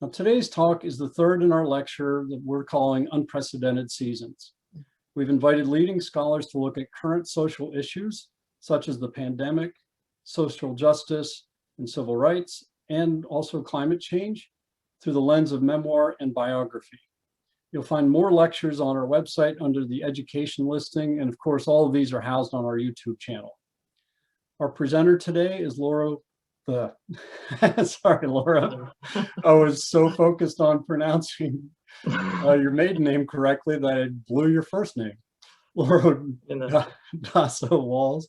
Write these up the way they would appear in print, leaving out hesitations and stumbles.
Now, today's talk is the third in our lecture that we're calling Unprecedented Seasons. We've invited leading scholars to look at current social issues, such as the pandemic, social justice, and civil rights, and also climate change, through the lens of memoir and biography. You'll find more lectures on our website under the education listing, and of course, all of these are housed on our YouTube channel. Our presenter today is Laura. Sorry, Laura. I was so focused on pronouncing your maiden name correctly that I blew your first name. Laura Dassow Walls.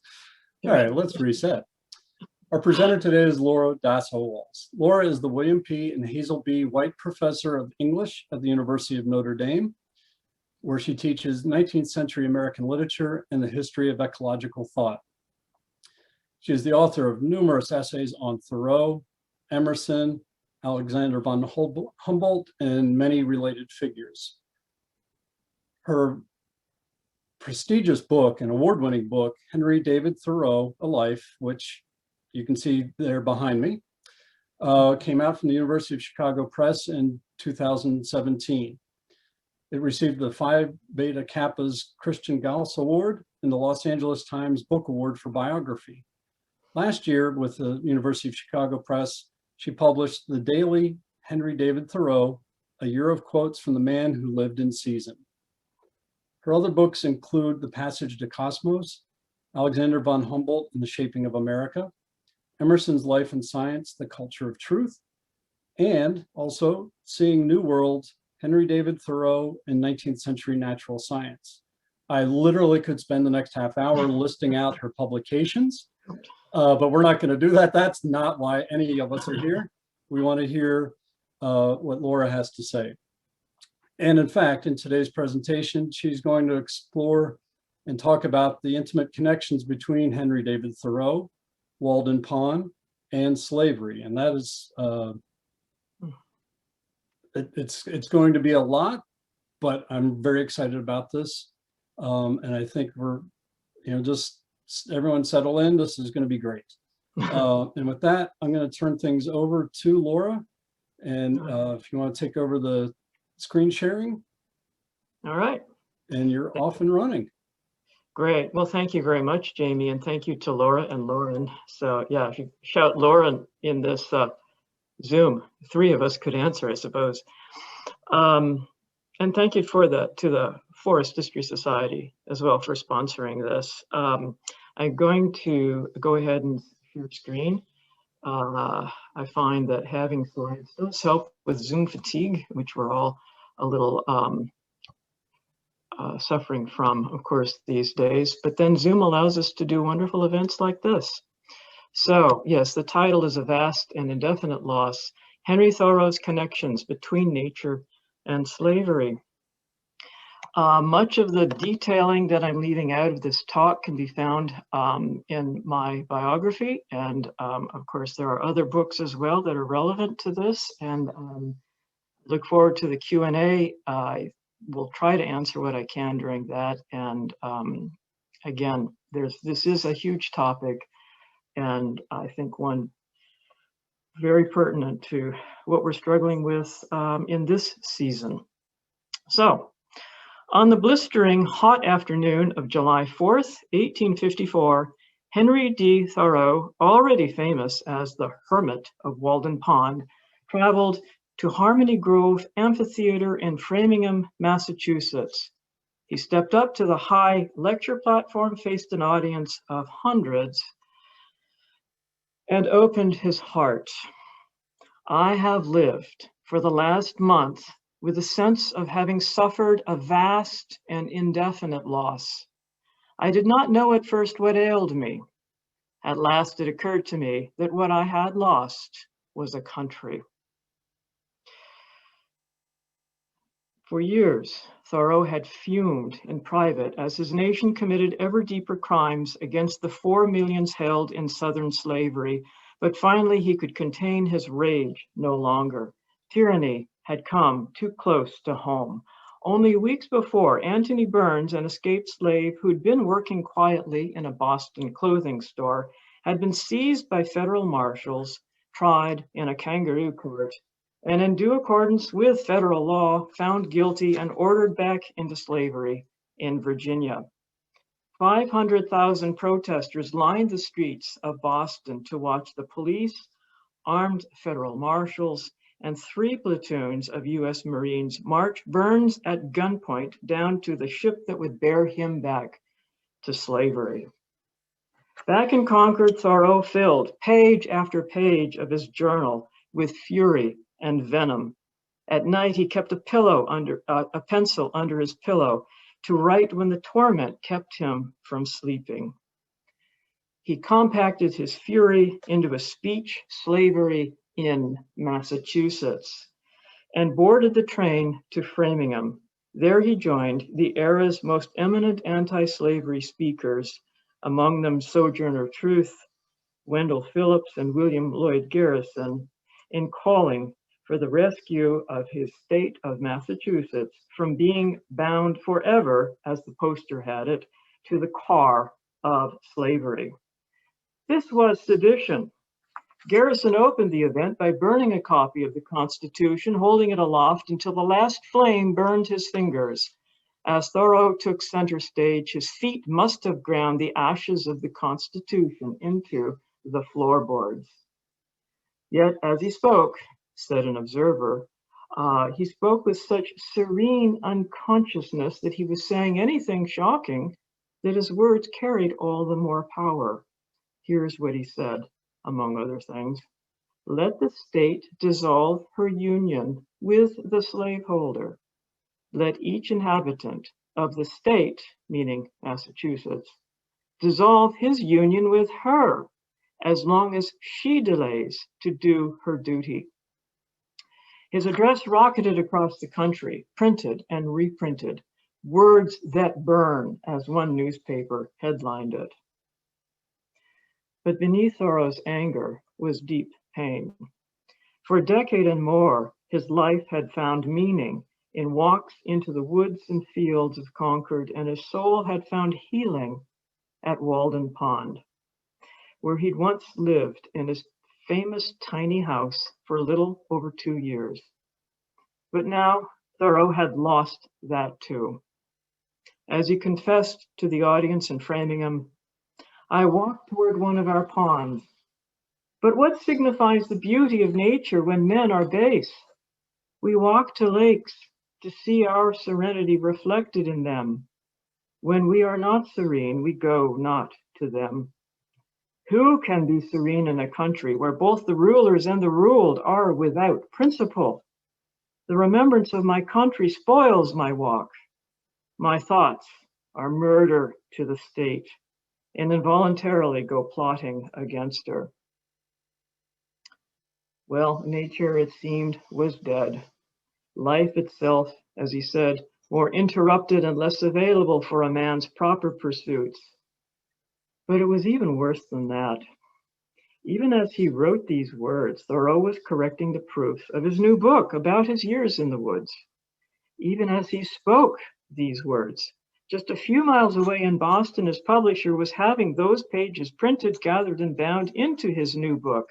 All right, let's reset. Our presenter today is Laura Dassow Walls. Laura is the William P. and Hazel B. White Professor of English at the University of Notre Dame, where she teaches 19th century American literature and the history of ecological thought. She is the author of numerous essays on Thoreau, Emerson, Alexander von Humboldt, and many related figures. Her prestigious book, an award-winning book, Henry David Thoreau, A Life, which you can see there behind me, came out from the University of Chicago Press in 2017. It received the Phi Beta Kappa's Christian Gauss Award and the Los Angeles Times Book Award for Biography. Last year, with the University of Chicago Press, she published the daily Henry David Thoreau, A Year of Quotes from the Man Who Lived in Season. Her other books include The Passage to Cosmos, Alexander von Humboldt and the Shaping of America, Emerson's Life and Science, The Culture of Truth, and also Seeing New Worlds, Henry David Thoreau and 19th Century Natural Science. I literally could spend the next half hour listing out her publications, but we're not going to do that. That's not why any of us are here. We want to hear what Laura has to say. And in fact, in today's presentation, she's going to explore and talk about the intimate connections between Henry David Thoreau, Walden Pond, and slavery. And that is, it's going to be a lot, but I'm very excited about this. And I think we're, just everyone settle in. This is going to be great. And with that, I'm going to turn things over to Laura. And if you want to take over the screen sharing. All right. And you're off and running. Great. Well, thank you very much, Jamie. And thank you to Laura and Lauren. So yeah, if you shout Lauren in this Zoom, three of us could answer, I suppose. And thank you to the Forest History Society as well for sponsoring this. I'm going to go ahead and share screen. I find that having slides does help with Zoom fatigue, which we're all a little suffering from, of course, these days. But then Zoom allows us to do wonderful events like this. So yes, the title is A Vast and Indefinite Loss, Henry Thoreau's Connections Between Nature and Slavery. Much of the detailing that I'm leaving out of this talk can be found in my biography. And of course, there are other books as well that are relevant to this. And look forward to the Q&A. I will try to answer what I can during that. And again, this is a huge topic. And I think one very pertinent to what we're struggling with in this season. So, on the blistering hot afternoon of July 4th, 1854, Henry D. Thoreau, already famous as the Hermit of Walden Pond, traveled to Harmony Grove Amphitheater in Framingham, Massachusetts. He stepped up to the high lecture platform, faced an audience of hundreds, and opened his heart. I have lived for the last month with a sense of having suffered a vast and indefinite loss. I did not know at first what ailed me. At last it occurred to me that what I had lost was a country. For years, Thoreau had fumed in private as his nation committed ever deeper crimes against the 4 millions held in Southern slavery, but finally he could contain his rage no longer. Tyranny had come too close to home. Only weeks before, Anthony Burns, an escaped slave who'd been working quietly in a Boston clothing store, had been seized by federal marshals, tried in a kangaroo court, and in due accordance with federal law, found guilty and ordered back into slavery in Virginia. 500,000 protesters lined the streets of Boston to watch the police, armed federal marshals, and 3 platoons of US Marines march Burns at gunpoint down to the ship that would bear him back to slavery. Back in Concord, Thoreau filled page after page of his journal with fury and venom. At night, he kept a pencil under his pillow to write when the torment kept him from sleeping. He compacted his fury into a speech, Slavery in Massachusetts, and boarded the train to Framingham. There he joined the era's most eminent anti-slavery speakers, among them Sojourner Truth, Wendell Phillips, and William Lloyd Garrison, in calling for the rescue of his state of Massachusetts from being bound forever, as the poster had it, to the car of slavery. This was sedition. Garrison opened the event by burning a copy of the Constitution, holding it aloft until the last flame burned his fingers. As Thoreau took center stage, his feet must have ground the ashes of the Constitution into the floorboards. Yet, as he spoke, said an observer, he spoke with such serene unconsciousness that he was saying anything shocking, that his words carried all the more power. Here's what he said, among other things: "Let the state dissolve her union with the slaveholder. Let each inhabitant of the state," meaning Massachusetts, "dissolve his union with her as long as she delays to do her duty." His address rocketed across the country, printed and reprinted, "Words that burn," as one newspaper headlined it. But beneath Thoreau's anger was deep pain. For a decade and more, his life had found meaning in walks into the woods and fields of Concord, and his soul had found healing at Walden Pond, where he'd once lived in his famous tiny house for a little over 2 years. But now Thoreau had lost that too. As he confessed to the audience in Framingham, "I walked toward one of our ponds. But what signifies the beauty of nature when men are base? We walk to lakes to see our serenity reflected in them. When we are not serene, we go not to them. Who can be serene in a country where both the rulers and the ruled are without principle? The remembrance of my country spoils my walk. My thoughts are murder to the state, and involuntarily go plotting against her." Well, nature, it seemed, was dead. Life itself, as he said, more interrupted and less available for a man's proper pursuits. But it was even worse than that. Even as he wrote these words, Thoreau was correcting the proofs of his new book about his years in the woods. Even as he spoke these words, just a few miles away in Boston, his publisher was having those pages printed, gathered, and bound into his new book,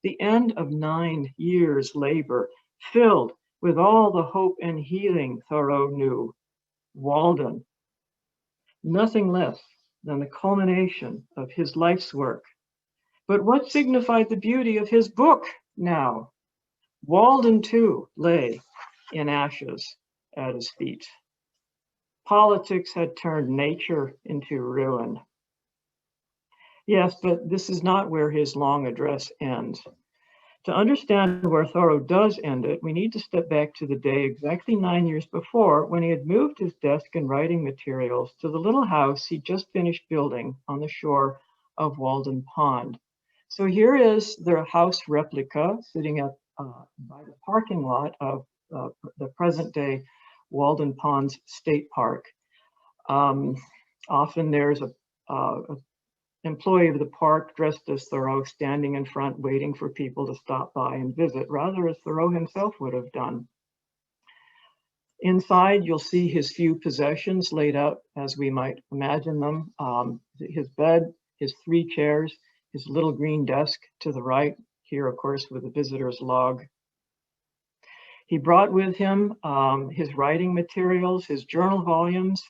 the end of 9 years' labor, filled with all the hope and healing Thoreau knew. Walden, nothing less than the culmination of his life's work. But what signified the beauty of his book now? Walden, too, lay in ashes at his feet. Politics had turned nature into ruin. Yes, but this is not where his long address ends. To understand where Thoreau does end it, we need to step back to the day exactly 9 years before, when he had moved his desk and writing materials to the little house he just finished building on the shore of Walden Pond. So here is the house replica sitting up by the parking lot of the present-day Walden Pond's State Park. Often there's a employee of the park dressed as Thoreau standing in front waiting for people to stop by and visit, rather as Thoreau himself would have done. Inside, you'll see his few possessions laid out as we might imagine them. His bed, his 3 chairs, his little green desk to the right, here, of course, with a visitor's log. He brought with him his writing materials, his journal volumes,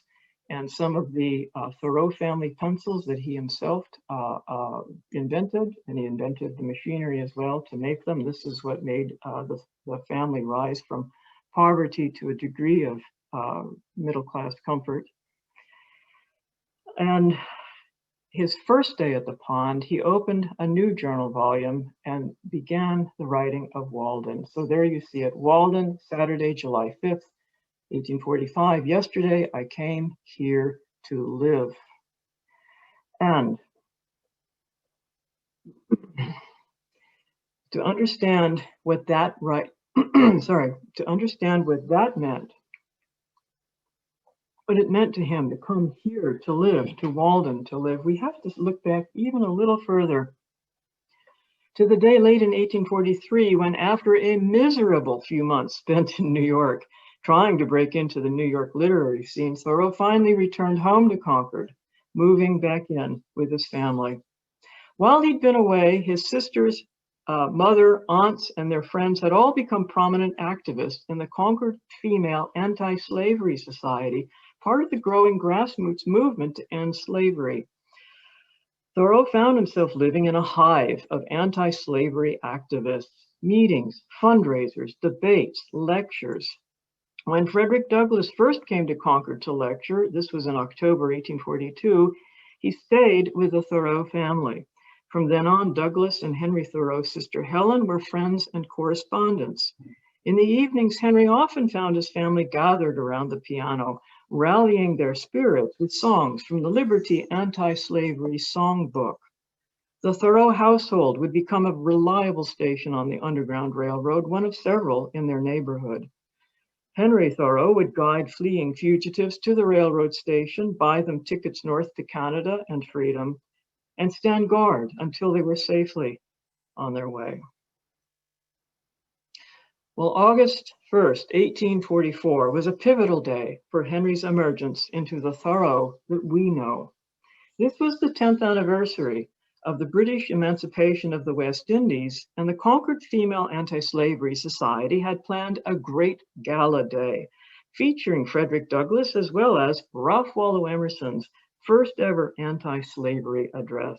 and some of the Thoreau family pencils that he himself invented, and he invented the machinery as well to make them. This is what made the family rise from poverty to a degree of middle-class comfort. And his first day at the pond, he opened a new journal volume and began the writing of Walden. So there you see it, Walden, Saturday, July 5th, 1845. Yesterday, I came here to live. And to understand what that to understand what that meant, what it meant to him to come here to live, to Walden to live, we have to look back even a little further to the day late in 1843, when after a miserable few months spent in New York, trying to break into the New York literary scene, Thoreau finally returned home to Concord, moving back in with his family. While he'd been away, his sisters, mother, aunts, and their friends had all become prominent activists in the Concord Female Anti-Slavery Society, part of the growing grassroots movement to end slavery. Thoreau found himself living in a hive of anti-slavery activists, meetings, fundraisers, debates, lectures. When Frederick Douglass first came to Concord to lecture, this was in October 1842, he stayed with the Thoreau family. From then on, Douglass and Henry Thoreau's sister Helen were friends and correspondents. In the evenings, Henry often found his family gathered around the piano, rallying their spirits with songs from the Liberty Anti-Slavery Songbook. The Thoreau household would become a reliable station on the Underground Railroad, one of several in their neighborhood. Henry Thoreau would guide fleeing fugitives to the railroad station, buy them tickets north to Canada and freedom, and stand guard until they were safely on their way. Well, August 1st, 1844 was a pivotal day for Henry's emergence into the Thoreau that we know. This was the 10th anniversary of the British emancipation of the West Indies, and the Concord Female Anti-Slavery Society had planned a great gala day featuring Frederick Douglass as well as Ralph Waldo Emerson's first ever anti-slavery address.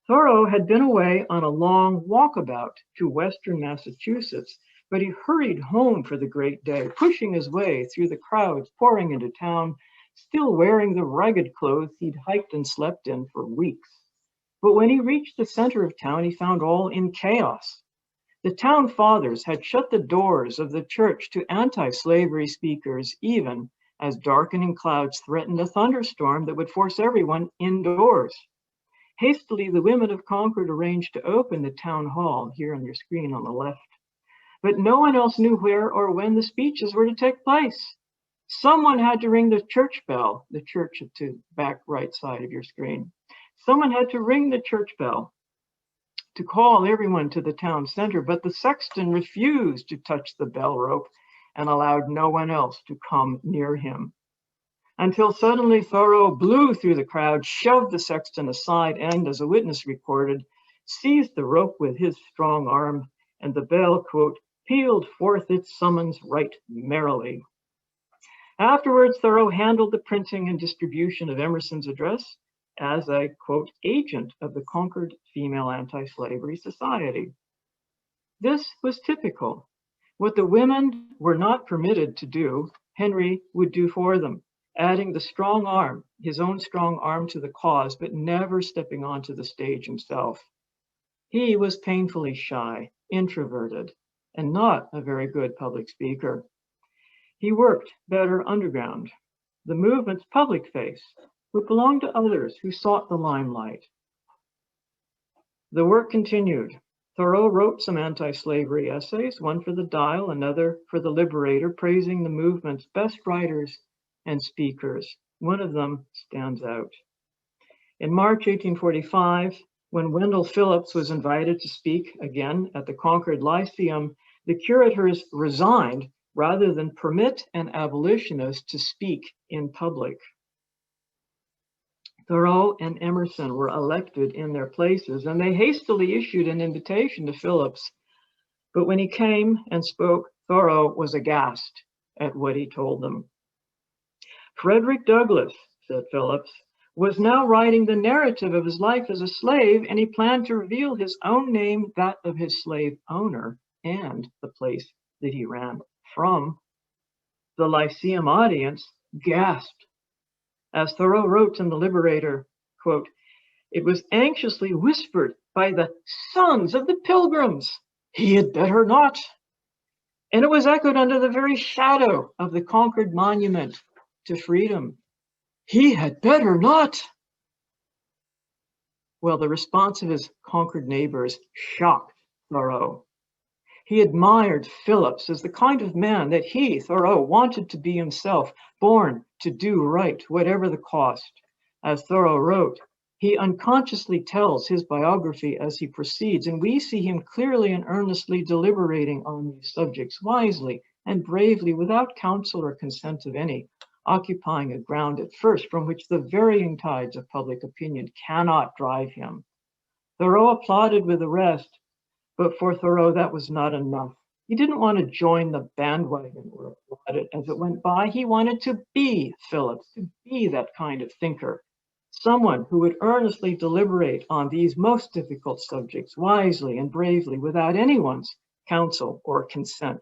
Thoreau had been away on a long walkabout to Western Massachusetts, but he hurried home for the great day, pushing his way through the crowds pouring into town, still wearing the ragged clothes he'd hiked and slept in for weeks. But when he reached the center of town, he found all in chaos. The town fathers had shut the doors of the church to anti-slavery speakers, even as darkening clouds threatened a thunderstorm that would force everyone indoors. Hastily, the women of Concord arranged to open the town hall, here on your screen on the left. But no one else knew where or when the speeches were to take place. Someone had to ring the church bell, the church to the back right side of your screen. Someone had to ring the church bell to call everyone to the town center, but the sexton refused to touch the bell rope and allowed no one else to come near him. Until suddenly Thoreau blew through the crowd, shoved the sexton aside, and, as a witness recorded, seized the rope with his strong arm, and the bell, quote, pealed forth its summons right merrily. Afterwards, Thoreau handled the printing and distribution of Emerson's address as a, quote, agent of the Concord Female Anti-Slavery Society. This was typical. What the women were not permitted to do, Henry would do for them, adding the strong arm, his own strong arm to the cause, but never stepping onto the stage himself. He was painfully shy, introverted, and not a very good public speaker. He worked better underground. The movement's public face would belong to others who sought the limelight. The work continued. Thoreau wrote some anti-slavery essays, one for the Dial, another for the Liberator, praising the movement's best writers and speakers. One of them stands out. In March 1845, when Wendell Phillips was invited to speak again at the Concord Lyceum, the curators resigned rather than permit an abolitionist to speak in public. Thoreau and Emerson were elected in their places, and they hastily issued an invitation to Phillips. But when he came and spoke, Thoreau was aghast at what he told them. Frederick Douglass, said Phillips, was now writing the narrative of his life as a slave, and he planned to reveal his own name, that of his slave owner, and the place that he ran from. The Lyceum audience gasped. As Thoreau wrote in The Liberator, quote, "It was anxiously whispered by the sons of the Pilgrims, he had better not." And it was echoed under the very shadow of the Concord Monument to Freedom. He had better not. Well, the response of his Concord neighbors shocked Thoreau. He admired Phillips as the kind of man that he, Thoreau, wanted to be himself, born to do right, whatever the cost. As Thoreau wrote, he unconsciously tells his biography as he proceeds, and we see him clearly and earnestly deliberating on these subjects wisely and bravely without counsel or consent of any, occupying a ground at first from which the varying tides of public opinion cannot drive him. Thoreau applauded with the rest, but for Thoreau that was not enough. He didn't want to join the bandwagon or applaud it as it went by. He wanted to be Phillips, to be that kind of thinker, someone who would earnestly deliberate on these most difficult subjects wisely and bravely without anyone's counsel or consent.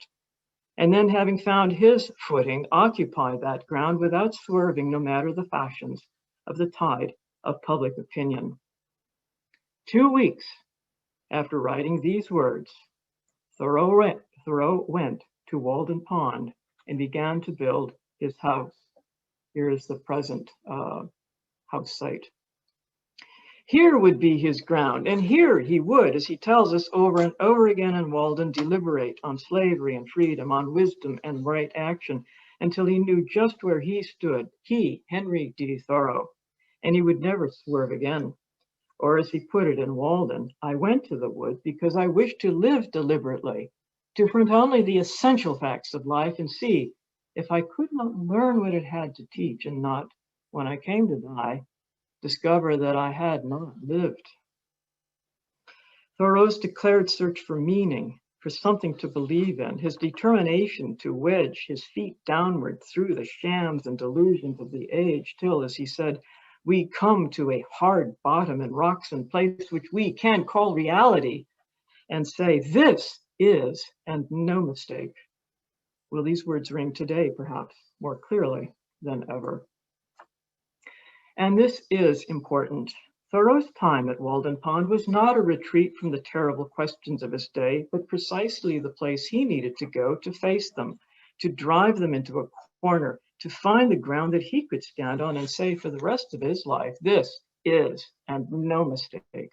And then, having found his footing, occupy that ground without swerving, no matter the fashions of the tide of public opinion. 2 weeks after writing these words, Thoreau went to Walden Pond and began to build his house. Here is the present house site. Here would be his ground, and here he would, as he tells us over and over again in Walden, deliberate on slavery and freedom, on wisdom and right action, until he knew just where he stood, he, Henry D. Thoreau, and he would never swerve again. Or as he put it in Walden, "I went to the woods because I wished to live deliberately, to front only the essential facts of life and see if I could not learn what it had to teach and not, when I came to die, discover that I had not lived." Thoreau's declared search for meaning, for something to believe in, his determination to wedge his feet downward through the shams and delusions of the age till, as he said, we come to a hard bottom and rocks and place which we can call reality and say, this is, and no mistake. Will these words ring today, perhaps more clearly than ever? And this is important. Thoreau's time at Walden Pond was not a retreat from the terrible questions of his day, but precisely the place he needed to go to face them, to drive them into a corner, to find the ground that he could stand on and say for the rest of his life, this is, and no mistake.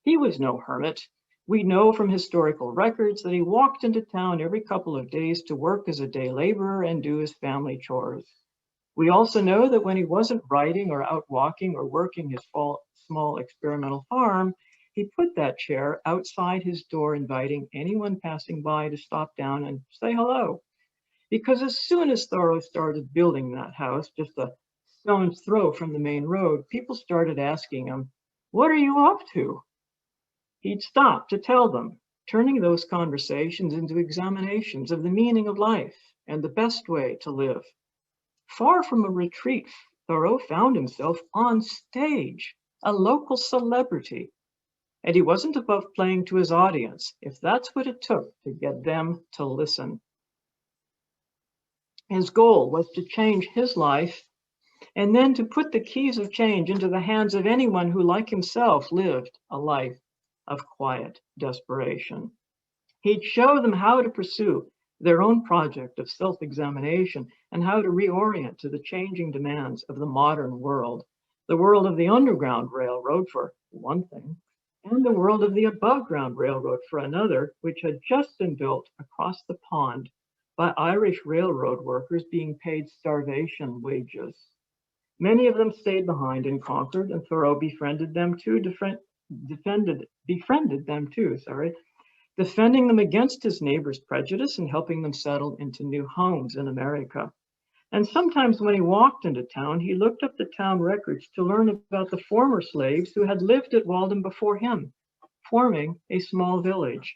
He was no hermit. We know from historical records that he walked into town every couple of days to work as a day laborer and do his family chores. We also know that when he wasn't writing or out walking or working his small experimental farm, he put that chair outside his door, inviting anyone passing by to stop down and say hello. Because as soon as Thoreau started building that house, just a stone's throw from the main road, people started asking him, "What are you up to?" He'd stop to tell them, turning those conversations into examinations of the meaning of life and the best way to live. Far from a retreat, Thoreau found himself on stage, a local celebrity. And he wasn't above playing to his audience, if that's what it took to get them to listen. His goal was to change his life and then to put the keys of change into the hands of anyone who, like himself, lived a life of quiet desperation. He'd show them how to pursue their own project of self-examination and how to reorient to the changing demands of the modern world, the world of the Underground Railroad for one thing, and the world of the above-ground railroad for another, which had just been built across the pond by Irish railroad workers being paid starvation wages. Many of them stayed behind in Concord, and Thoreau befriended them too, defending them against his neighbors' prejudice and helping them settle into new homes in America. And sometimes when he walked into town, he looked up the town records to learn about the former slaves who had lived at Walden before him, forming a small village.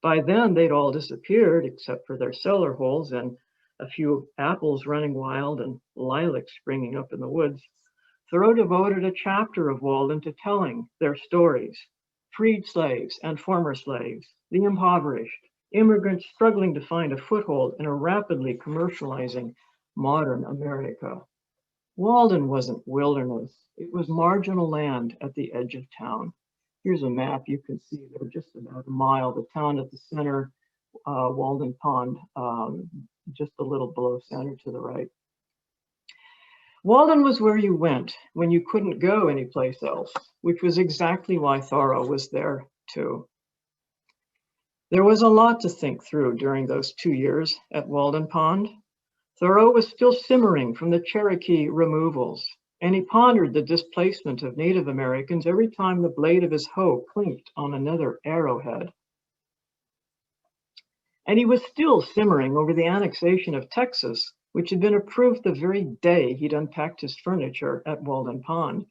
By then, they'd all disappeared except for their cellar holes and a few apples running wild and lilacs springing up in the woods. Thoreau devoted a chapter of Walden to telling their stories: freed slaves and former slaves, the impoverished, immigrants struggling to find a foothold in a rapidly commercializing modern America. Walden wasn't wilderness. It was marginal land at the edge of town. Here's a map. You can see they're just about a mile. The town at the center, Walden Pond, just a little below center to the right. Walden was where you went when you couldn't go anyplace else, which was exactly why Thoreau was there too. There was a lot to think through during those 2 years at Walden Pond. Thoreau was still simmering from the Cherokee removals, and he pondered the displacement of Native Americans every time the blade of his hoe clinked on another arrowhead. And he was still simmering over the annexation of Texas, which had been approved the very day he'd unpacked his furniture at Walden Pond.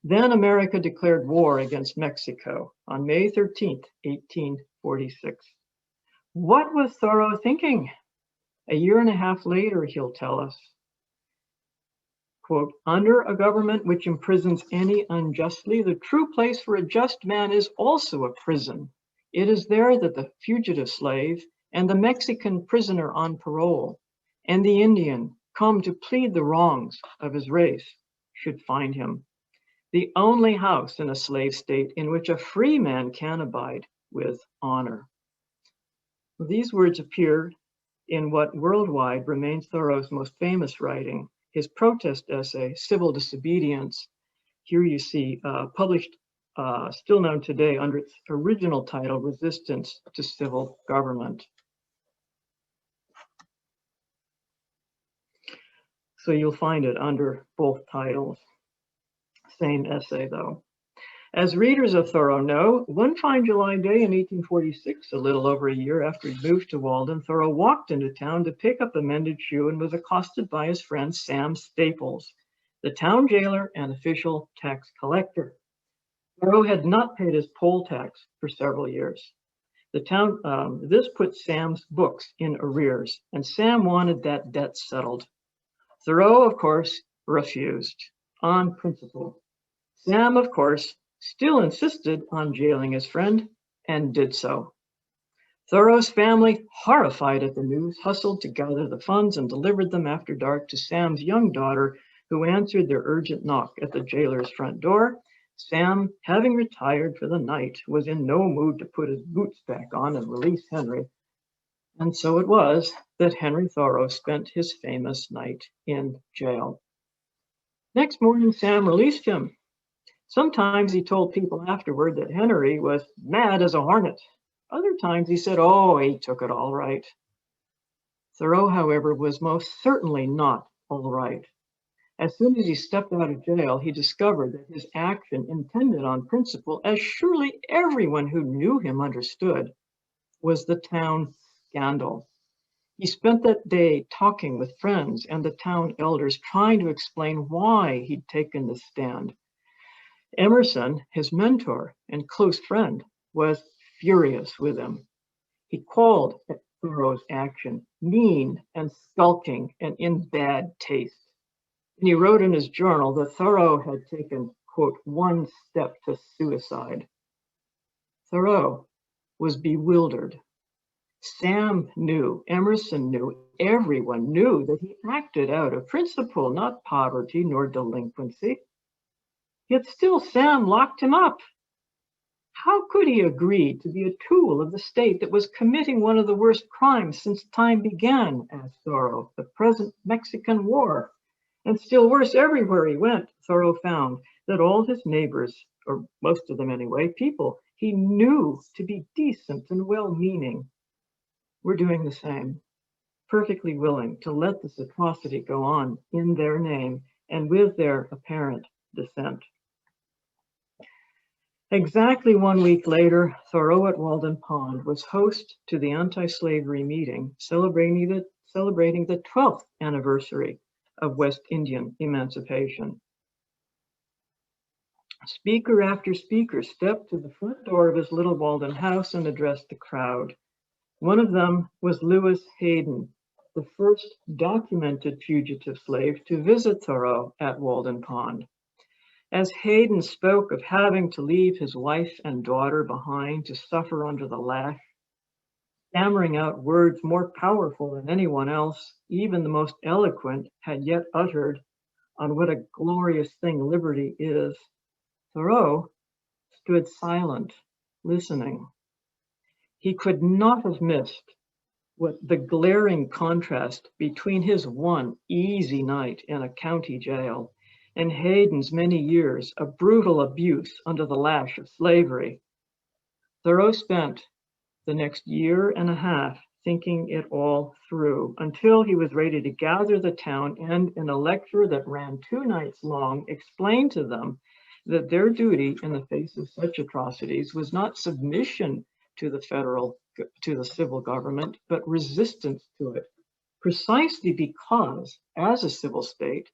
Then America declared war against Mexico on May 13th, 1846. What was Thoreau thinking? A year and a half later, he'll tell us, quote, "Under a government which imprisons any unjustly, the true place for a just man is also a prison. It is there that the fugitive slave and the Mexican prisoner on parole and the Indian come to plead the wrongs of his race should find him. The only house in a slave state in which a free man can abide with honor." These words appear in what worldwide remains Thoreau's most famous writing, his protest essay, Civil Disobedience. Here you see published, still known today under its original title, Resistance to Civil Government. So you'll find it under both titles. Same essay though. As readers of Thoreau know, one fine July day in 1846, a little over a year after he moved to Walden, Thoreau walked into town to pick up a mended shoe and was accosted by his friend Sam Staples, the town jailer and official tax collector. Thoreau had not paid his poll tax for several years. This put Sam's books in arrears, and Sam wanted that debt settled. Thoreau, of course, refused on principle. Sam, of course, still insisted on jailing his friend and did so. Thoreau's family, horrified at the news, hustled to gather the funds and delivered them after dark to Sam's young daughter, who answered their urgent knock at the jailer's front door. Sam, having retired for the night, was in no mood to put his boots back on and release Henry. And so it was that Henry Thoreau spent his famous night in jail. Next morning, Sam released him. Sometimes he told people afterward that Henry was mad as a hornet. Other times he said, oh, he took it all right. Thoreau, however, was most certainly not all right. As soon as he stepped out of jail, he discovered that his action, intended on principle, as surely everyone who knew him understood, was the town scandal. He spent that day talking with friends and the town elders, trying to explain why he'd taken this stand. Emerson, his mentor and close friend, was furious with him. He called Thoreau's action mean and skulking and in bad taste. And he wrote in his journal that Thoreau had taken, quote, one step to suicide. Thoreau was bewildered. Sam knew, Emerson knew, everyone knew that he acted out of principle, not poverty nor delinquency. Yet still Sam locked him up. How could he agree to be a tool of the state that was committing one of the worst crimes since time began, asked Thoreau, the present Mexican War? And still worse, everywhere he went, Thoreau found that all his neighbors, or most of them anyway, people he knew to be decent and well-meaning, were doing the same, perfectly willing to let this atrocity go on in their name and with their apparent dissent. Exactly 1 week later, Thoreau at Walden Pond was host to the anti-slavery meeting celebrating the 12th anniversary of West Indian emancipation. Speaker after speaker stepped to the front door of his little Walden house and addressed the crowd. One of them was Lewis Hayden, the first documented fugitive slave to visit Thoreau at Walden Pond. As Hayden spoke of having to leave his wife and daughter behind to suffer under the lash, stammering out words more powerful than anyone else, even the most eloquent, had yet uttered on what a glorious thing liberty is, Thoreau stood silent, listening. He could not have missed what the glaring contrast between his one easy night in a county jail and Hayden's many years of brutal abuse under the lash of slavery. Thoreau spent the next year and a half thinking it all through until he was ready to gather the town and, in a lecture that ran 2 nights long, explain to them that their duty in the face of such atrocities was not submission to the civil government, but resistance to it, precisely because, as a civil state,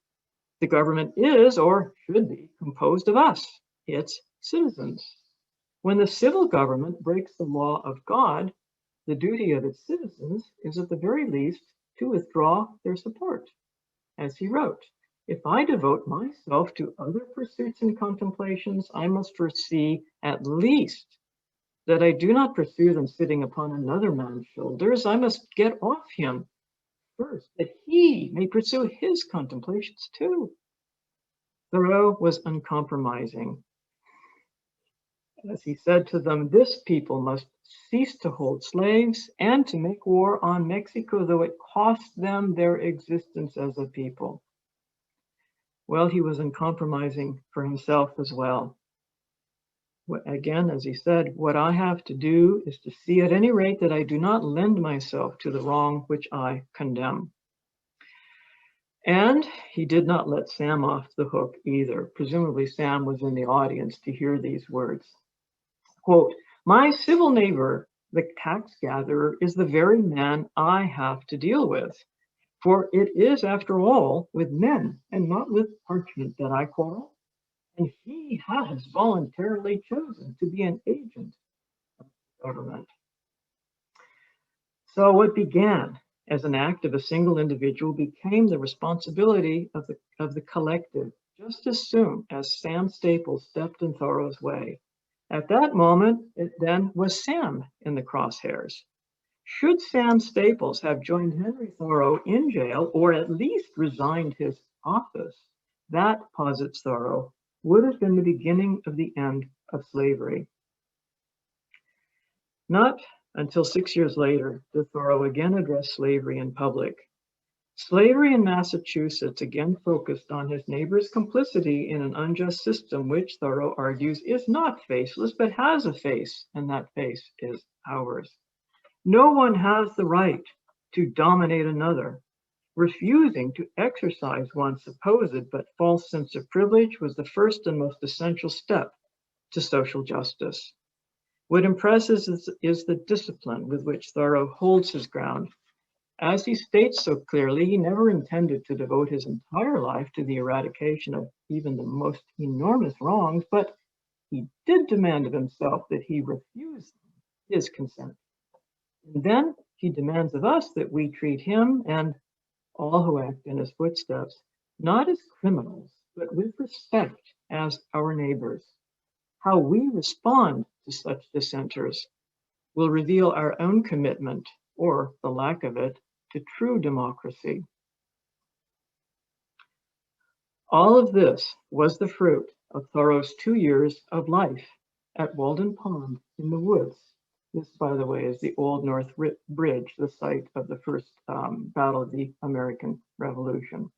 the government is, or should be, composed of us, its citizens. When the civil government breaks the law of God, the duty of its citizens is at the very least to withdraw their support. As he wrote, if I devote myself to other pursuits and contemplations, I must foresee at least that I do not pursue them sitting upon another man's shoulders. I must get off him first, that he may pursue his contemplations too. Thoreau was uncompromising. As he said to them, this people must cease to hold slaves and to make war on Mexico, though it cost them their existence as a people. Well, he was uncompromising for himself as well. Again, as he said, what I have to do is to see at any rate that I do not lend myself to the wrong which I condemn. And he did not let Sam off the hook either. Presumably Sam was in the audience to hear these words. Quote, my civil neighbor, the tax gatherer, is the very man I have to deal with. For it is, after all, with men and not with parchment that I quarrel. And he has voluntarily chosen to be an agent of government. So what began as an act of a single individual became the responsibility of the collective, just as soon as Sam Staples stepped in Thoreau's way. At that moment, it then was Sam in the crosshairs. Should Sam Staples have joined Henry Thoreau in jail, or at least resigned his office, that, posits Thoreau, would have been the beginning of the end of slavery. Not until 6 years later did Thoreau again address slavery in public. Slavery in Massachusetts again focused on his neighbor's complicity in an unjust system, which Thoreau argues is not faceless, but has a face, and that face is ours. No one has the right to dominate another. Refusing to exercise one's supposed but false sense of privilege was the first and most essential step to social justice. What impresses is the discipline with which Thoreau holds his ground. As he states so clearly, he never intended to devote his entire life to the eradication of even the most enormous wrongs, but he did demand of himself that he refuse his consent. And then he demands of us that we treat him and all who act in his footsteps, not as criminals, but with respect as our neighbors. How we respond to such dissenters will reveal our own commitment, or the lack of it, to true democracy. All of this was the fruit of Thoreau's 2 years of life at Walden Pond in the woods. This, by the way, is the Old North Bridge, the site of the first battle of the American Revolution,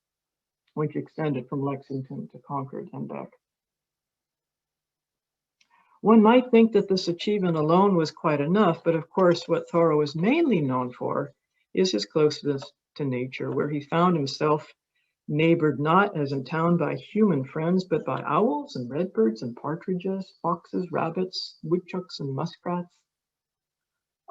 which extended from Lexington to Concord and back. One might think that this achievement alone was quite enough, but of course what Thoreau is mainly known for is his closeness to nature, where he found himself neighbored not as in town by human friends, but by owls and redbirds and partridges, foxes, rabbits, woodchucks, and muskrats.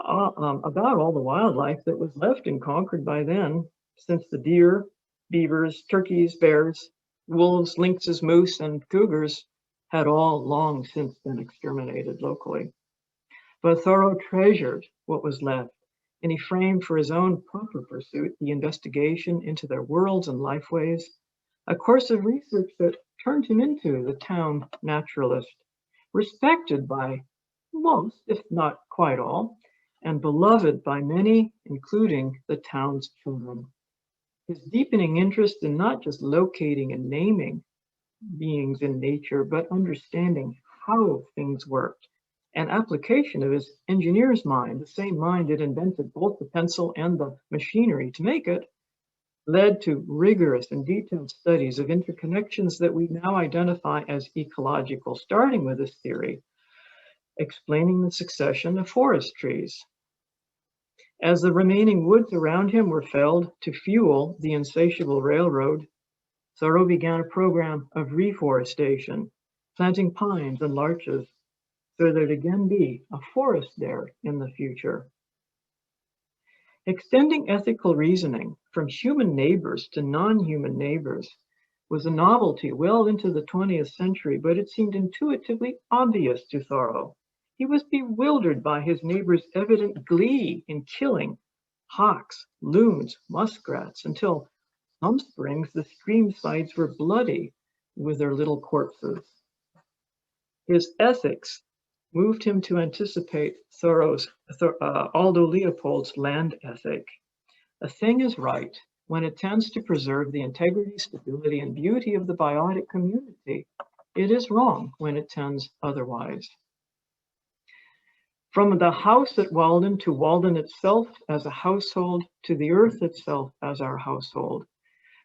About all the wildlife that was left in Concord by then, since the deer, beavers, turkeys, bears, wolves, lynxes, moose, and cougars had all long since been exterminated locally. But Thoreau treasured what was left, and he framed for his own proper pursuit the investigation into their worlds and lifeways, a course of research that turned him into the town naturalist, respected by most, if not quite all, and beloved by many, including the town's children. His deepening interest in not just locating and naming beings in nature, but understanding how things worked, an application of his engineer's mind, the same mind that invented both the pencil and the machinery to make it, led to rigorous and detailed studies of interconnections that we now identify as ecological, starting with this theory, explaining the succession of forest trees. As the remaining woods around him were felled to fuel the insatiable railroad, Thoreau began a program of reforestation, planting pines and larches, so there'd again be a forest there in the future. Extending ethical reasoning from human neighbors to non-human neighbors was a novelty well into the 20th century, but it seemed intuitively obvious to Thoreau. He was bewildered by his neighbors' evident glee in killing hawks, loons, muskrats, until some springs the stream sides were bloody with their little corpses. His ethics moved him to anticipate Thoreau's Aldo Leopold's land ethic. A thing is right when it tends to preserve the integrity, stability, and beauty of the biotic community. It is wrong when it tends otherwise. From the house at Walden to Walden itself as a household, to the earth itself as our household,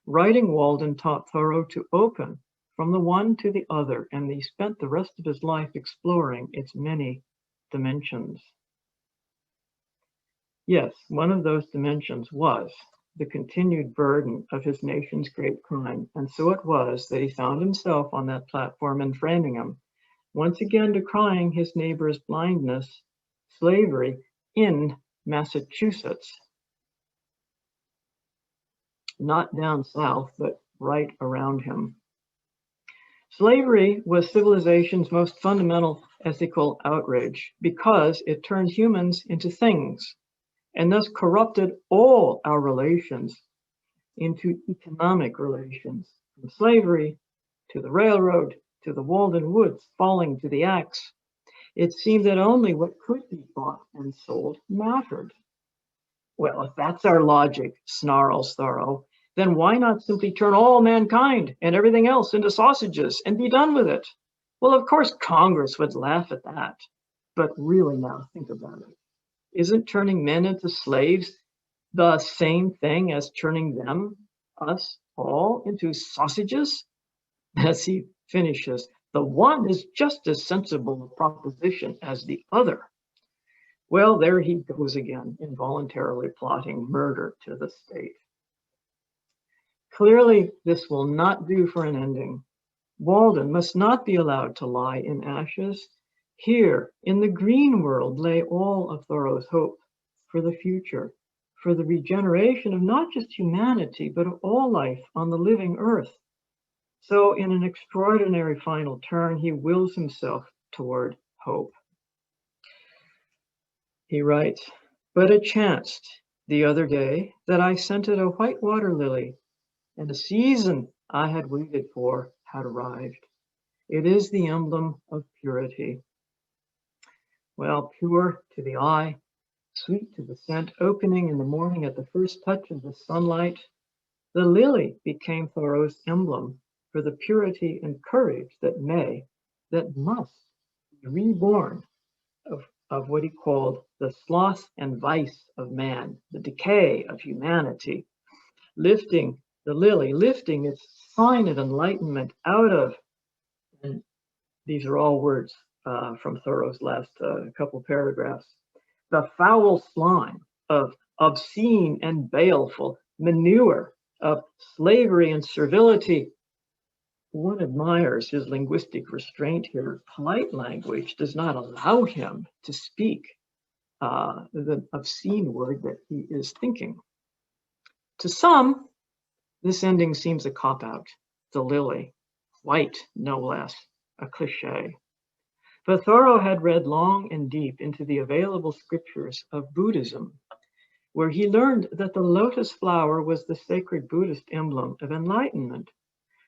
writing Walden taught Thoreau to open from the one to the other, and he spent the rest of his life exploring its many dimensions. Yes, one of those dimensions was the continued burden of his nation's great crime, and so it was that he found himself on that platform in Framingham, once again decrying his neighbor's blindness, slavery in Massachusetts. Not down south, but right around him. Slavery was civilization's most fundamental ethical outrage because it turned humans into things and thus corrupted all our relations into economic relations, from slavery to the railroad to the Walden woods falling to the axe. It seemed that only what could be bought and sold mattered. Well, if that's our logic, snarls Thoreau, then why not simply turn all mankind and everything else into sausages and be done with it? Well, of course, Congress would laugh at that. But really now, think about it. Isn't turning men into slaves the same thing as turning them, us all, into sausages? As he finishes, the one is just as sensible a proposition as the other. Well, there he goes again, involuntarily plotting murder to the state. Clearly, this will not do for an ending. Walden must not be allowed to lie in ashes. Here, in the green world, lay all of Thoreau's hope for the future, for the regeneration of not just humanity, but of all life on the living earth. So, in an extraordinary final turn, he wills himself toward hope. He writes, "But it chanced the other day that I scented a white water lily, and the season I had waited for had arrived. It is the emblem of purity." Well, pure to the eye, sweet to the scent, opening in the morning at the first touch of the sunlight, the lily became Thoreau's emblem for the purity and courage that must be reborn of what he called the sloth and vice of man, the decay of humanity, lifting the lily, lifting its sign of enlightenment out of, and these are all words from Thoreau's last couple paragraphs, the foul slime of obscene and baleful manure of slavery and servility. One admires his linguistic restraint here. Polite language does not allow him to speak the obscene word that he is thinking. To some, this ending seems a cop-out. The lily, white no less, a cliche. But Thoreau had read long and deep into the available scriptures of Buddhism, where he learned that the lotus flower was the sacred Buddhist emblem of enlightenment.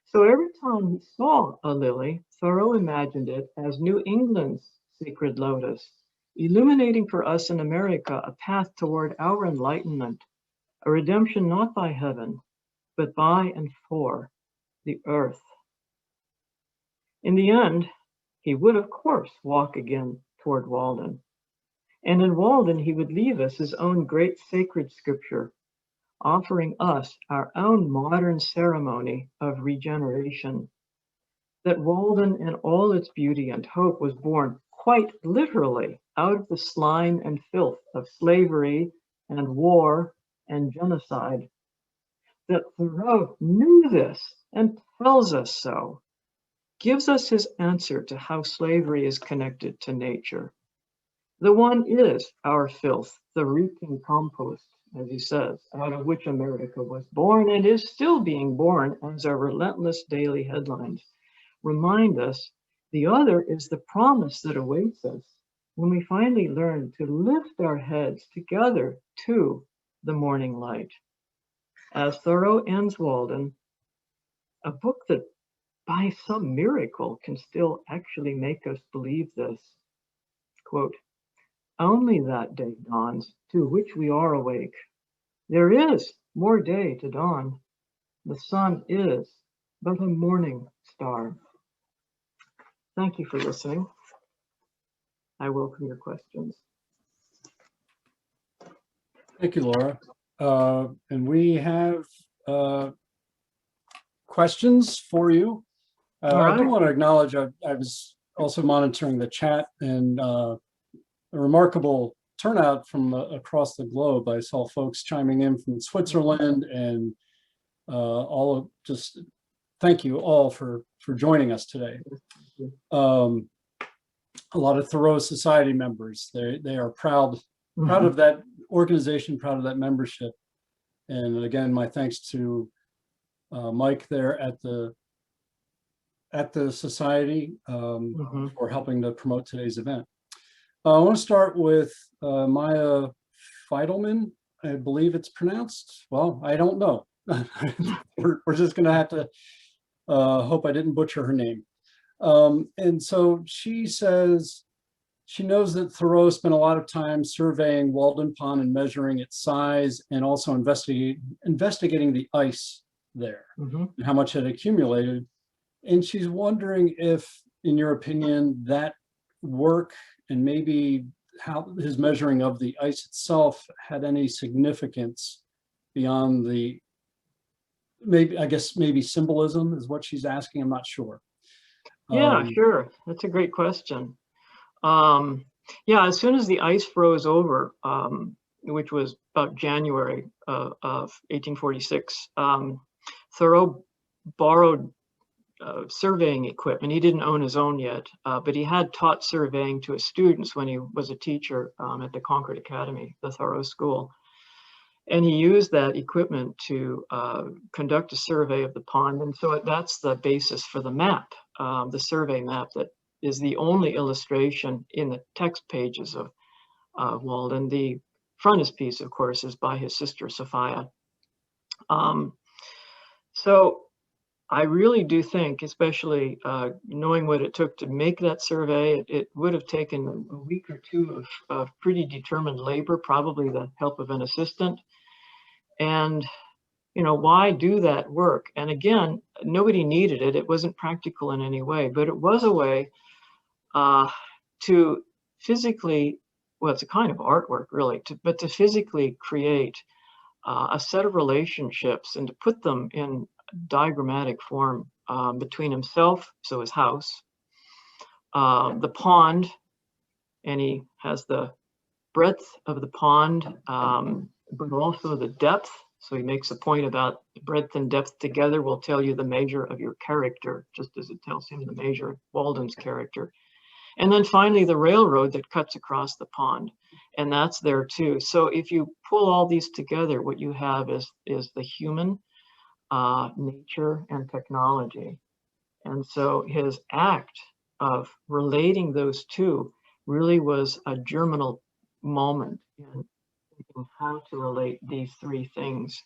So every time he saw a lily, Thoreau imagined it as New England's sacred lotus, illuminating for us in America a path toward our enlightenment, a redemption not by heaven, but by and for the earth. In the end, he would, of course, walk again toward Walden. And in Walden, he would leave us his own great sacred scripture, offering us our own modern ceremony of regeneration. That Walden in all its beauty and hope was born quite literally out of the slime and filth of slavery and war and genocide. That Thoreau knew this and tells us so, gives us his answer to how slavery is connected to nature. The one is our filth, the reeking compost, as he says, out of which America was born and is still being born, as our relentless daily headlines remind us. The other is the promise that awaits us when we finally learn to lift our heads together to the morning light. As Thoreau ends Walden, a book that by some miracle can still actually make us believe this, quote, "Only that day dawns to which we are awake. There is more day to dawn. The sun is but a morning star." Thank you for listening. I welcome your questions. Thank you, Laura. And we have questions for you. I do want to acknowledge I was also monitoring the chat, and a remarkable turnout from across the globe. I saw folks chiming in from Switzerland, and all of just thank you all for joining us today. A lot of Thoreau Society members. They are proud of that organization, proud of that membership. And again, my thanks to Mike there at the society for helping to promote today's event. I want to start with Maya Feidelman. I believe it's pronounced. Well, I don't know. we're just going to have to hope I didn't butcher her name. And so she says she knows that Thoreau spent a lot of time surveying Walden Pond and measuring its size, and also investigating the ice there and how much had accumulated. And she's wondering if, in your opinion, that work and maybe how his measuring of the ice itself had any significance beyond the, maybe symbolism is what she's asking. I'm not sure. Yeah, sure. That's a great question. Yeah, as soon as the ice froze over, which was about January of 1846, Thoreau borrowed surveying equipment. He didn't own his own yet, but he had taught surveying to his students when he was a teacher at the Concord Academy, the Thoreau School. And he used that equipment to conduct a survey of the pond. And so that's the basis for the map, the survey map that is the only illustration in the text pages of Walden. The frontispiece, of course, is by his sister, Sophia. So I really do think, especially knowing what it took to make that survey, it would have taken a week or two of pretty determined labor, probably the help of an assistant. And, you know, why do that work? And again, nobody needed it. It wasn't practical in any way, but it was a way to physically, well, it's a kind of artwork really, but to physically create a set of relationships and to put them in diagrammatic form between himself, so his house, the pond, and he has the breadth of the pond, but also the depth. So he makes a point about breadth and depth together will tell you the measure of your character, just as it tells him the measure of Walden's character. And then finally, the railroad that cuts across the pond, and that's there too. So if you pull all these together, what you have is the human, nature, and technology. And so his act of relating those two really was a germinal moment in thinking how to relate these three things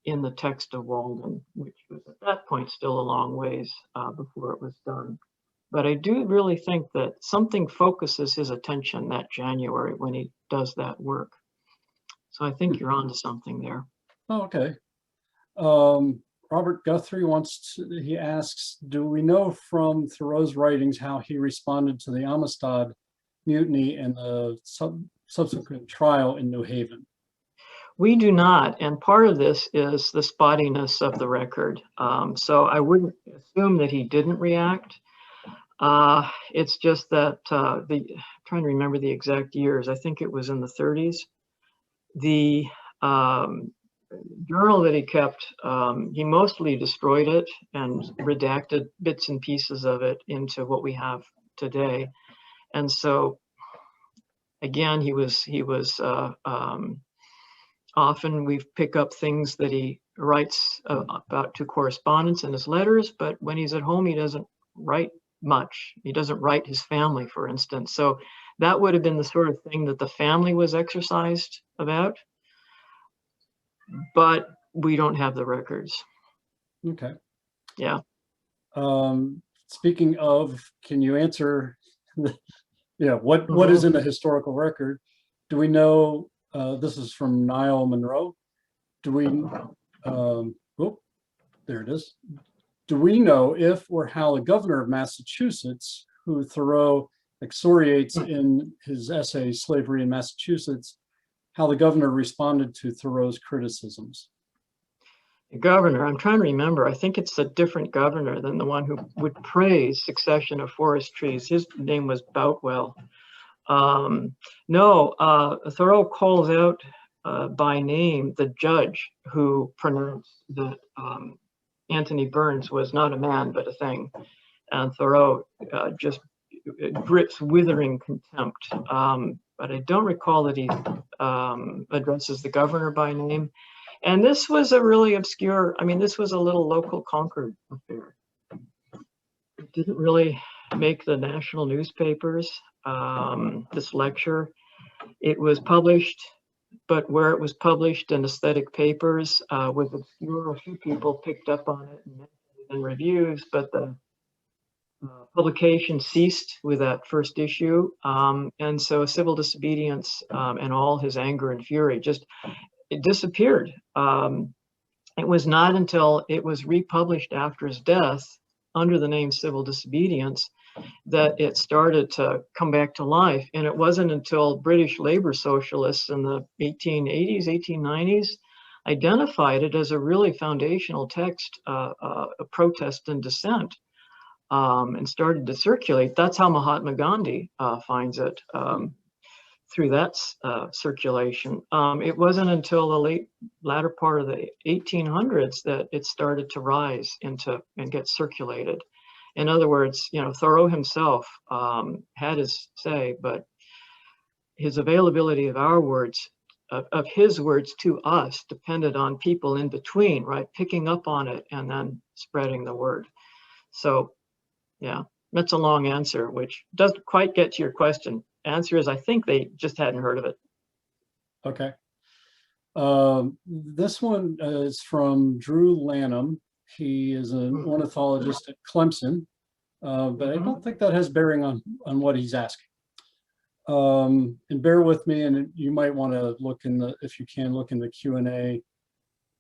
in the text of Walden, which was at that point still a long ways before it was done. But I do really think that something focuses his attention that January when he does that work. So I think you're onto something there. Oh, okay. Robert Guthrie he asks, do we know from Thoreau's writings how he responded to the Amistad mutiny and the subsequent trial in New Haven? We do not, and part of this is the spottiness of the record. So I wouldn't assume that he didn't react. It's just that I'm trying to remember the exact years. I think it was in the 30s. The journal that he kept, he mostly destroyed it and redacted bits and pieces of it into what we have today. And so, again, he was often we pick up things that he writes about to correspondence in his letters, but when he's at home, he doesn't write much. He doesn't write his family, for instance. So that would have been the sort of thing that the family was exercised about, but we don't have the records. Okay. Yeah. Speaking of, can you answer, what is in the historical record? Do we know, this is from Niall Monroe. Do we, there it is. Do we know if or how the governor of Massachusetts, who Thoreau excoriates in his essay, Slavery in Massachusetts, how the governor responded to Thoreau's criticisms? The governor, I'm trying to remember, I think it's a different governor than the one who would praise succession of forest trees. His name was Boutwell. No, Thoreau calls out by name the judge who pronounced that Anthony Burns was not a man, but a thing. And Thoreau just grips withering contempt. But I don't recall that he addresses the governor by name. And this was a really obscure, this was a little local Concord affair. It didn't really make the national newspapers, this lecture. It was published, but where it was published in aesthetic papers was obscure. A few people picked up on it and mentioned it in reviews, but the publication ceased with that first issue. And so civil disobedience and all his anger and fury it disappeared. It was not until it was republished after his death under the name Civil Disobedience that it started to come back to life. And it wasn't until British labor socialists in the 1880s, 1890s identified it as a really foundational text, a protest and dissent, and started to circulate. That's how Mahatma Gandhi finds it. Through that circulation. It wasn't until the latter part of the 1800s that it started to rise and get circulated. In other words, Thoreau himself had his say, but his availability of our words, of his words to us, depended on people in between, right? Picking up on it and then spreading the word. So, yeah, that's a long answer, which doesn't quite get to your question. Answer is, I think they just hadn't heard of it. Okay. This one is from Drew Lanham. He is an ornithologist at Clemson, but I don't think that has bearing on what he's asking. And bear with me, and you might want to look if you can, look in the Q&A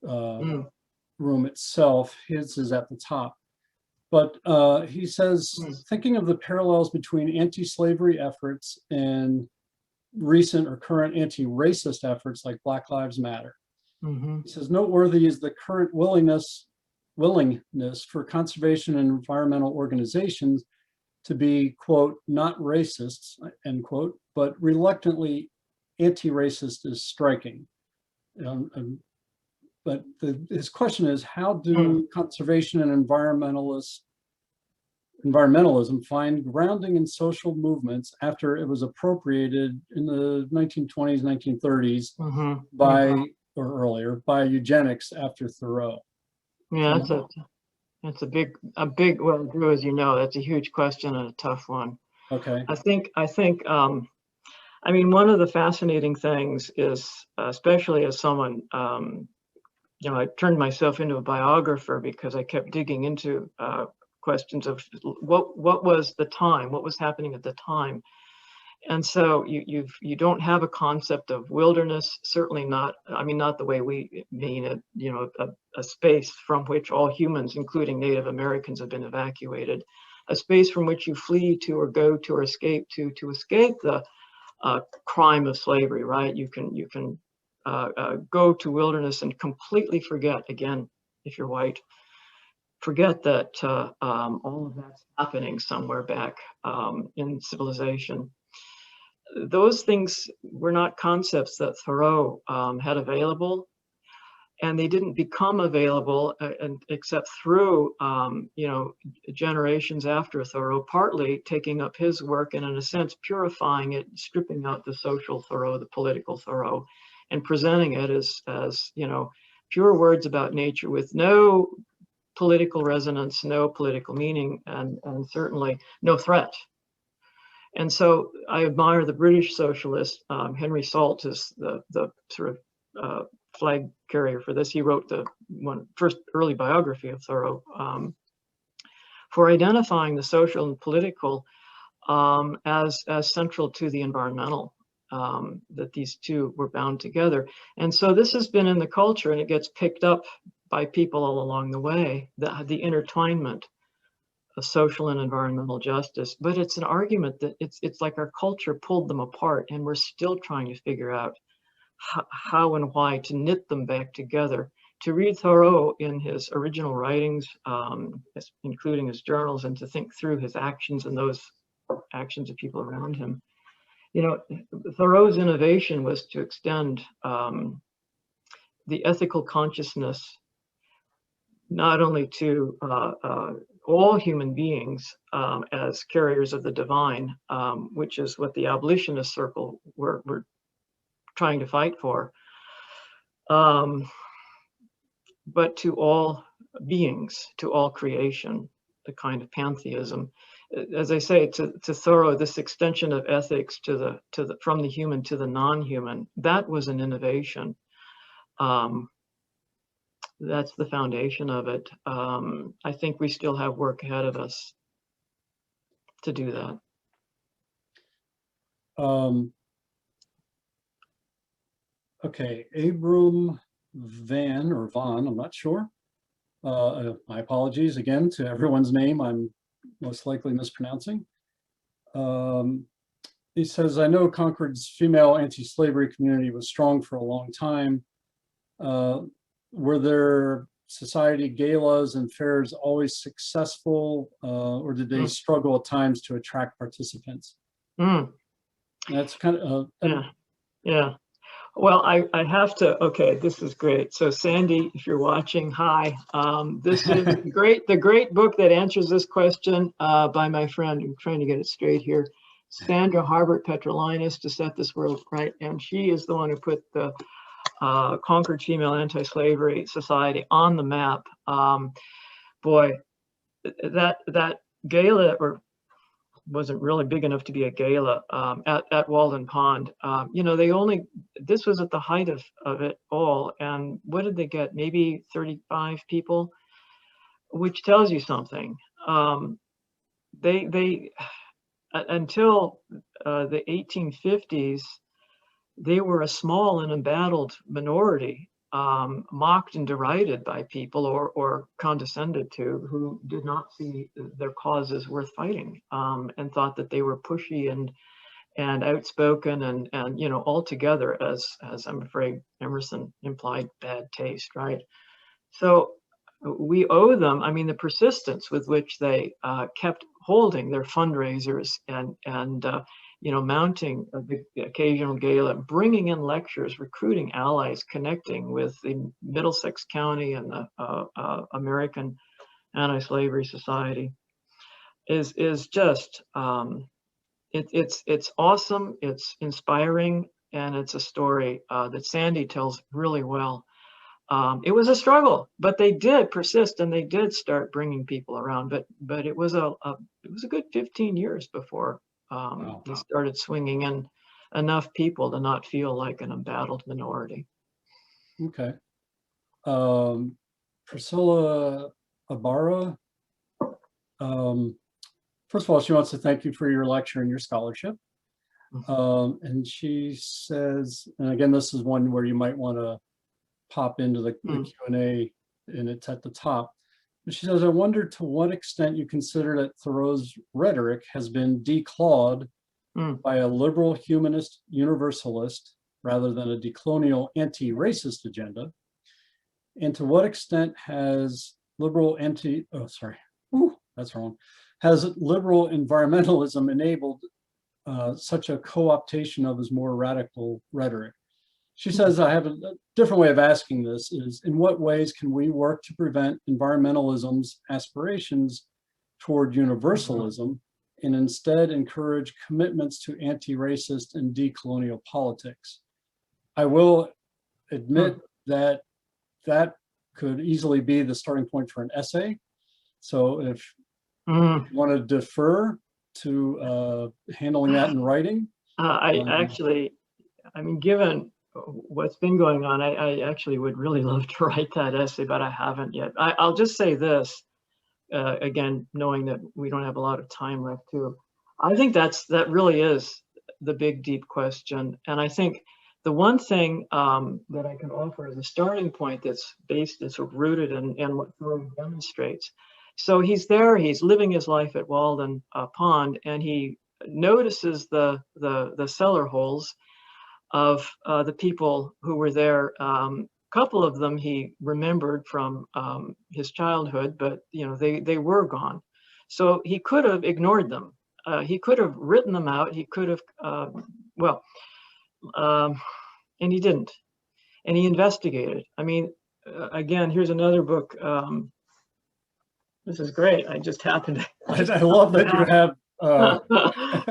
room itself. His is at the top. But he says, thinking of the parallels between anti-slavery efforts and recent or current anti-racist efforts like Black Lives Matter. He says, noteworthy is the current willingness for conservation and environmental organizations to be, quote, not racists, end quote, but reluctantly anti-racist is striking. But his question is, how do conservation and environmentalism find grounding in social movements after it was appropriated in the 1920s, 1930s or earlier by eugenics after Thoreau? Yeah, It's a big, well, Drew, as you know, that's a huge question and a tough one. Okay. I think, I mean, one of the fascinating things is, especially as someone, you know, I turned myself into a biographer because I kept digging into questions of what was the time, what was happening at the time. And so you don't have a concept of wilderness, certainly not, I mean, not the way we mean it, you know, a space from which all humans, including Native Americans, have been evacuated, a space from which you flee to or go to or escape to escape the crime of slavery, right? You can go to wilderness and completely forget, again, if you're white, forget that all of that's happening somewhere back in civilization. Those things were not concepts that Thoreau had available, and they didn't become available except through, you know, generations after Thoreau, partly taking up his work and in a sense purifying it, stripping out the social Thoreau, the political Thoreau, and presenting it as you know, pure words about nature with no political resonance, no political meaning, and certainly no threat. And so I admire the British socialist, Henry Salt is the sort of flag carrier for this. He wrote the first early biography of Thoreau for identifying the social and political as central to the environmental, that these two were bound together. And so this has been in the culture, and it gets picked up by people all along the way, the intertwinement of social and environmental justice. But it's an argument that it's like our culture pulled them apart, and we're still trying to figure out how and why to knit them back together. To read Thoreau in his original writings, including his journals, and to think through his actions and those actions of people around him. You know, Thoreau's innovation was to extend the ethical consciousness not only to all human beings as carriers of the divine, which is what the abolitionist circle were trying to fight for, but to all beings, to all creation, the kind of pantheism. As I say, to Thoreau, this extension of ethics from the human to the non-human, that was an innovation. That's the foundation of it. I think we still have work ahead of us to do that. Okay, Abram Van or Vaughn, I'm not sure. My apologies again to everyone's name I'm most likely mispronouncing. He says, I know Concord's female anti-slavery community was strong for a long time. Were there society galas and fairs always successful, or did they struggle at times to attract participants? That's kind of yeah. Well, I have to, okay, this is great. So Sandy, if you're watching, hi. This is the great book that answers this question by my friend, I'm trying to get it straight here, Sandra Harbert Petrolinas, To Set This World Right. And she is the one who put the Concord Female Anti-Slavery Society on the map. Boy, that gala, or wasn't really big enough to be a gala, at Walden Pond. You know, this was at the height of it all. And what did they get? Maybe 35 people, which tells you something. They until the 1850s, they were a small and embattled minority, mocked and derided by people or condescended to, who did not see their causes worth fighting, and thought that they were pushy and outspoken and you know, altogether, as I'm afraid Emerson implied, bad taste, right? So we owe them, I mean, the persistence with which they kept holding their fundraisers and you know, mounting the occasional gala, bringing in lectures, recruiting allies, connecting with the Middlesex County and the American Anti-Slavery Society is just, it's awesome, it's inspiring, and it's a story that Sandy tells really well. It was a struggle, but they did persist and they did start bringing people around. But it was a good 15 years before they started swinging in enough people to not feel like an embattled minority. Okay. Priscilla Ibarra. First of all, she wants to thank you for your lecture and your scholarship. And she says, and again, this is one where you might want to pop into the Q&A, and it's at the top. But she says, I wonder to what extent you consider that Thoreau's rhetoric has been declawed by a liberal humanist universalist rather than a decolonial anti-racist agenda, and to what extent has liberal has liberal environmentalism enabled such a co-optation of his more radical rhetoric? She says, I have a different way of asking this, is in what ways can we work to prevent environmentalism's aspirations toward universalism and instead encourage commitments to anti-racist and decolonial politics? I will admit that that could easily be the starting point for an essay. So if you want to defer to handling that in writing. Given what's been going on, I actually would really love to write that essay, but I haven't yet. I'll just say this, again, knowing that we don't have a lot of time left too. I think that really is the big, deep question. And I think the one thing that I can offer as a starting point that's sort of rooted in what Thoreau demonstrates. So he's there, he's living his life at Walden Pond, and he notices the cellar holes of the people who were there. A couple of them he remembered from his childhood, but they were gone. So he could have ignored them. He could have written them out. He could have, and he didn't. And he investigated. I mean, again, here's another book. This is great. I just happened to. I love that you have.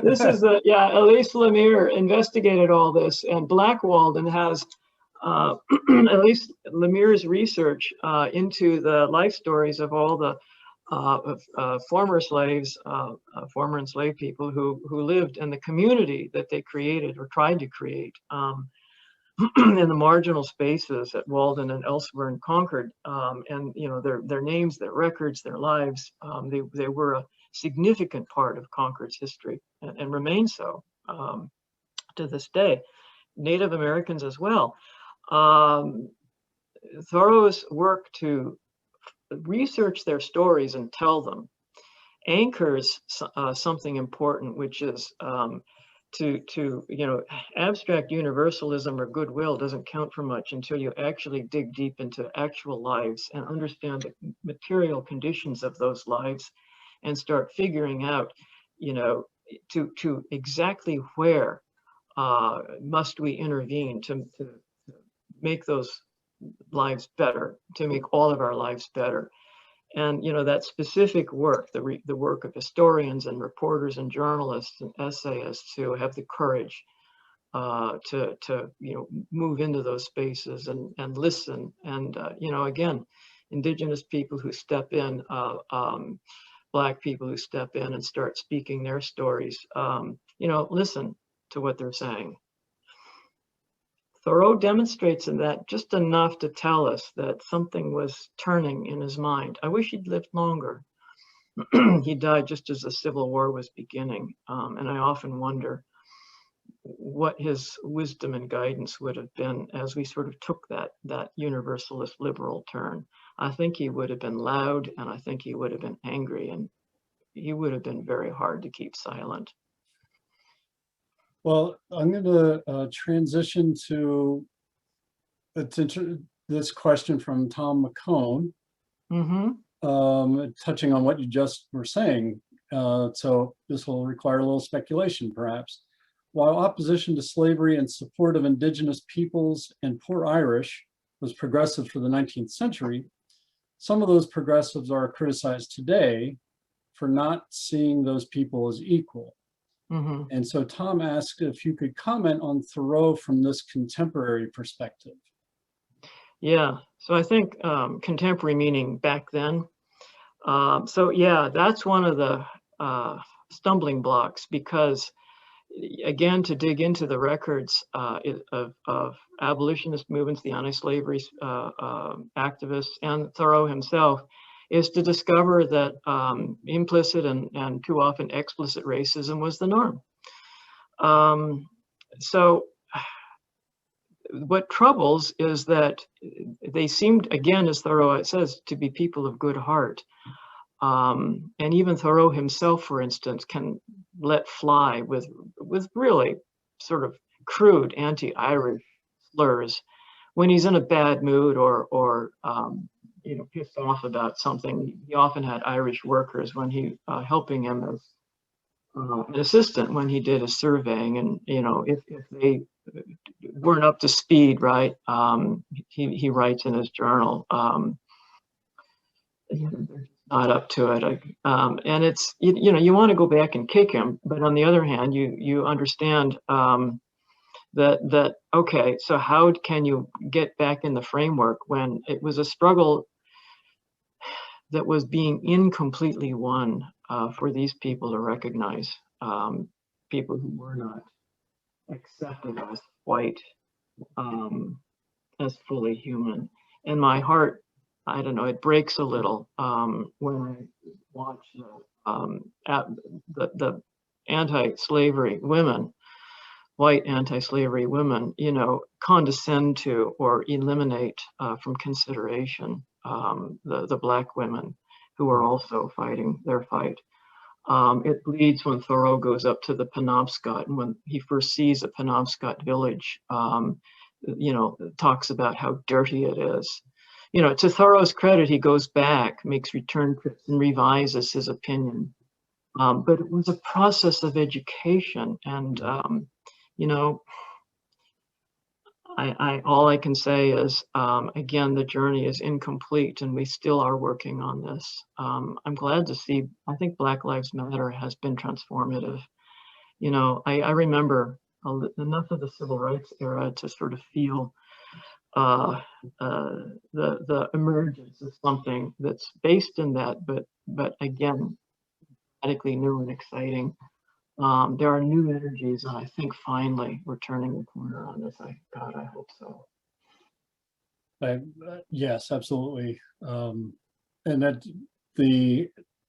This is Elise Lemire investigated all this, and Black Walden has Elise Lemire's research into the life stories of all the former slaves, former enslaved people who lived in the community that they created or tried to create in the marginal spaces at Walden and elsewhere in Concord. And their names, their records, their lives, they were a significant part of Concord's history and remain so to this day. Native Americans as well. Thoreau's work to research their stories and tell them anchors something important, which is abstract universalism or goodwill doesn't count for much until you actually dig deep into actual lives and understand the material conditions of those lives and start figuring out, to exactly where must we intervene to make those lives better, to make all of our lives better. And that specific work, the work of historians and reporters and journalists and essayists who have the courage to move into those spaces and listen. And again, Indigenous people who step in, Black people who step in and start speaking their stories. Listen to what they're saying. Thoreau demonstrates in that just enough to tell us that something was turning in his mind. I wish he'd lived longer. He died just as the Civil War was beginning. And I often wonder what his wisdom and guidance would have been as we sort of took that universalist liberal turn. I think he would have been loud, and I think he would have been angry, and he would have been very hard to keep silent. Well, I'm going to transition to this question from Tom McCone, touching on what you just were saying. So this will require a little speculation, perhaps. While opposition to slavery and support of Indigenous peoples and poor Irish was progressive for the 19th century, some of those progressives are criticized today for not seeing those people as equal. And so Tom asked if you could comment on Thoreau from this contemporary perspective. Yeah, so I think contemporary meaning back then. So yeah, that's one of the stumbling blocks, because again, to dig into the records of abolitionist movements, the anti-slavery activists, and Thoreau himself, is to discover that implicit and too often explicit racism was the norm. So what troubles is that they seemed, again, as Thoreau says, to be people of good heart. And even Thoreau himself, for instance, can let fly with really sort of crude anti-Irish slurs when he's in a bad mood or you know, pissed off about something. He often had Irish workers when he helping him as an assistant when he did his surveying, and you know, if they weren't up to speed, right, he writes in his journal, you know, they're not up to it. And it's, you know, you want to go back and kick him, but on the other hand, you understand that okay, so how can you get back in the framework when it was a struggle that was being incompletely won for these people to recognize people who were not accepted as white, as fully human. And my heart, I don't know, it breaks a little when I watch the anti-slavery women, white anti-slavery women, you know, condescend to or eliminate from consideration the Black women who are also fighting their fight. It bleeds when Thoreau goes up to the Penobscot, and when he first sees a Penobscot village, you know, talks about how dirty it is. You know, to Thoreau's credit, he goes back, makes return trips, and revises his opinion. But it was a process of education, and you know, all I can say is, again, the journey is incomplete, and we still are working on this. I'm glad to see, I think Black Lives Matter has been transformative. You know, I remember enough of the civil rights era to sort of feel the emergence of something that's based in that, but again, radically new and exciting. There are new energies, and I think finally we're turning the corner on this. God, I hope so. Yes, absolutely. And that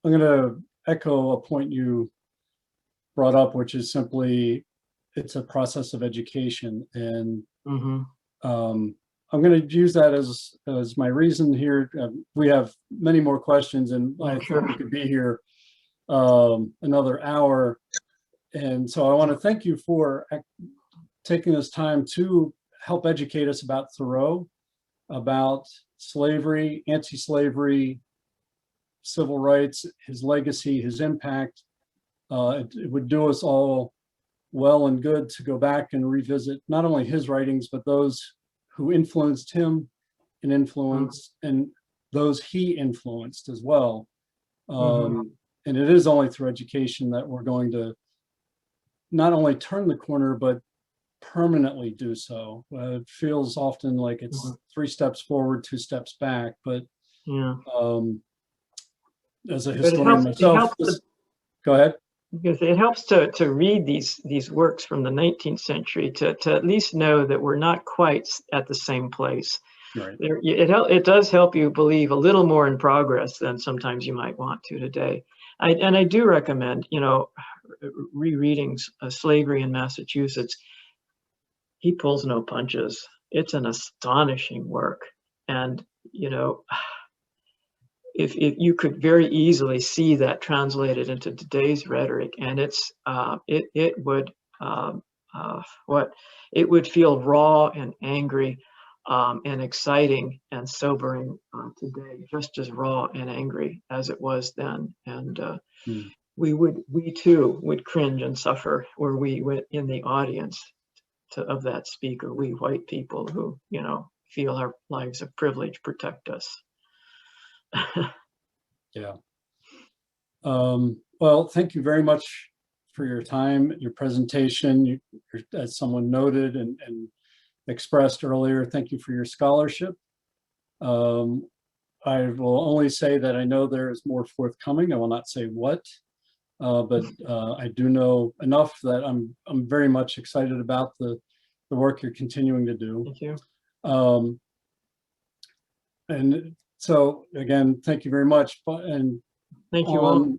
I'm going to echo a point you brought up, which is simply it's a process of education, and I'm going to use that as my reason here. We have many more questions, and I think we could be here another hour. And so I want to thank you for taking this time to help educate us about Thoreau, about slavery, anti-slavery, civil rights, his legacy, his impact. It would do us all well and good to go back and revisit not only his writings, but those who influenced him and influenced, and those he influenced as well. And it is only through education that we're going to not only turn the corner, but permanently do so. It feels often like it's 3 steps forward, 2 steps back, but as a historian myself, go ahead. Because it helps to read these works from the 19th century to at least know that we're not quite at the same place. Right. It does help you believe a little more in progress than sometimes you might want to today. I do recommend, you know, rereading Slavery in Massachusetts. He pulls no punches. It's an astonishing work, and you know, if you could very easily see that translated into today's rhetoric, and it would feel raw and angry and exciting and sobering today, just as raw and angry as it was then. And we too would cringe and suffer were we in the audience of that speaker, we white people who, you know, feel our lives of privilege protect us. Yeah. Well, thank you very much for your time, your presentation. As someone noted and expressed earlier, thank you for your scholarship. I will only say that I know there is more forthcoming. I will not say what, but I do know enough that I'm very much excited about the work you're continuing to do. Thank you. And so again, thank you very much. And thank you all.